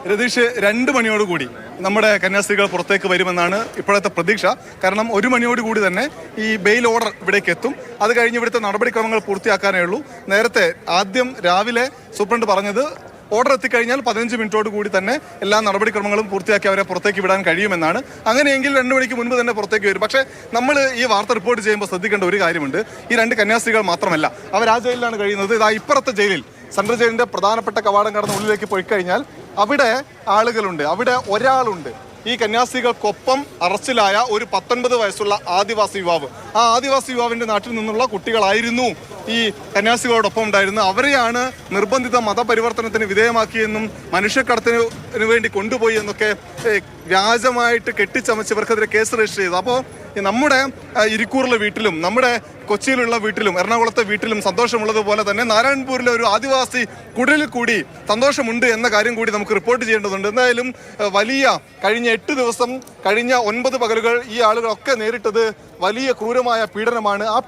രതീഷ്, 2 മണിയോടുകൂടി നമ്മുടെ കന്യാസ്ത്രീകൾ പുറത്തേക്ക് വരുമെന്നാണ് ഇപ്പോഴത്തെ പ്രതീക്ഷ. കാരണം 1 മണിയോടുകൂടി തന്നെ ഈ ബെയിൽ ഓർഡർ ഇവിടേക്ക് എത്തും. അത് കഴിഞ്ഞ് ഇവിടുത്തെ നടപടിക്രമങ്ങൾ പൂർത്തിയാക്കാനേ ഉള്ളൂ. നേരത്തെ ആദ്യം രാവിലെ സൂപ്രണ്ട് പറഞ്ഞത് ഓർഡർ എത്തിക്കഴിഞ്ഞാൽ 15 മിനിറ്റോട് കൂടി തന്നെ എല്ലാ നടപടിക്രമങ്ങളും പൂർത്തിയാക്കി അവരെ പുറത്തേക്ക് വിടാൻ കഴിയുമെന്നാണ്. അങ്ങനെയെങ്കിൽ 2 മണിക്ക് മുൻപ് തന്നെ പുറത്തേക്ക് വരും. പക്ഷേ നമ്മൾ ഈ വാർത്ത റിപ്പോർട്ട് ചെയ്യുമ്പോൾ ശ്രദ്ധിക്കേണ്ട ഒരു കാര്യമുണ്ട്. ഈ 2 കന്യാസ്ത്രീകൾ മാത്രമല്ല, അവർ ആ ജയിലിലാണ് കഴിയുന്നത്. ഇതാ ഇപ്പുറത്തെ ജയിലിൽ, സെൻട്രൽ ജയിലിന്റെ പ്രധാനപ്പെട്ട കവാടം കടന്ന് ഉള്ളിലേക്ക് പോയി കഴിഞ്ഞാൽ അവിടെ ആളുകളുണ്ട്, അവിടെ ഒരാളുണ്ട്. ഈ കന്യാസ്ത്രീകൾക്കൊപ്പം അറസ്റ്റിലായ ഒരു 19 വയസ്സുള്ള ആദിവാസി യുവാവ്. ആ ആദിവാസി യുവാവിന്റെ നാട്ടിൽ നിന്നുള്ള കുട്ടികളായിരുന്നു ഈ കന്യാസ്ത്രീകളോടൊപ്പം ഉണ്ടായിരുന്നു. അവരെയാണ് നിർബന്ധിത മതപരിവർത്തനത്തിന് വിധേയമാക്കിയെന്നും മനുഷ്യക്കടത്തിന് വേണ്ടി കൊണ്ടുപോയി എന്നൊക്കെ വ്യാജമായിട്ട് കെട്ടിച്ചമച്ച് ഇവർക്കെതിരെ കേസ് രജിസ്റ്റർ ചെയ്തു. അപ്പോൾ നമ്മുടെ ഇരിക്കൂറിലെ വീട്ടിലും നമ്മുടെ കൊച്ചിയിലുള്ള വീട്ടിലും എറണാകുളത്തെ വീട്ടിലും സന്തോഷമുള്ളതുപോലെ തന്നെ നാരായൺപൂരിലെ ഒരു ആദിവാസി കുടിലിൽ കൂടി സന്തോഷമുണ്ട് എന്ന കാര്യം കൂടി നമുക്ക് റിപ്പോർട്ട് ചെയ്യേണ്ടതുണ്ട്. എന്തായാലും വലിയ കഴിഞ്ഞ 8 ദിവസം, കഴിഞ്ഞ 9 പകലുകൾ ഈ ആളുകളൊക്കെ നേരിട്ടത് വലിയ ക്രൂരമായ പീഡനമാണ്. ആ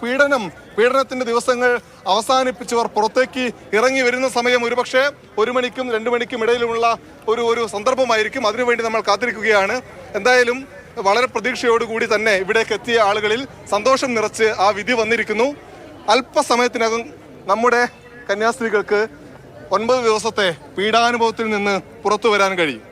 പീഡനത്തിന്റെ ദിവസങ്ങൾ അവസാനിപ്പിച്ചവർ പുറത്തേക്ക് ഇറങ്ങി വരുന്ന സമയം ഒരുപക്ഷെ 1 മണിക്കും 2 മണിക്കും ഇടയിലുമുള്ള ഒരു സന്ദർഭമായിരിക്കും. അതിനുവേണ്ടി നമ്മൾ കാത്തിരിക്കുകയാണ്. എന്തായാലും വളരെ പ്രതീക്ഷയോടുകൂടി തന്നെ ഇവിടേക്ക് എത്തിയ ആളുകളിൽ സന്തോഷം നിറച്ച് ആ വിധി വന്നിരിക്കുന്നു. അല്പസമയത്തിനകം നമ്മുടെ കന്യാസ്ത്രീകൾക്ക് 9 ദിവസത്തെ പീഡാനുഭവത്തിൽ നിന്ന് പുറത്തു വരാൻ കഴിയും.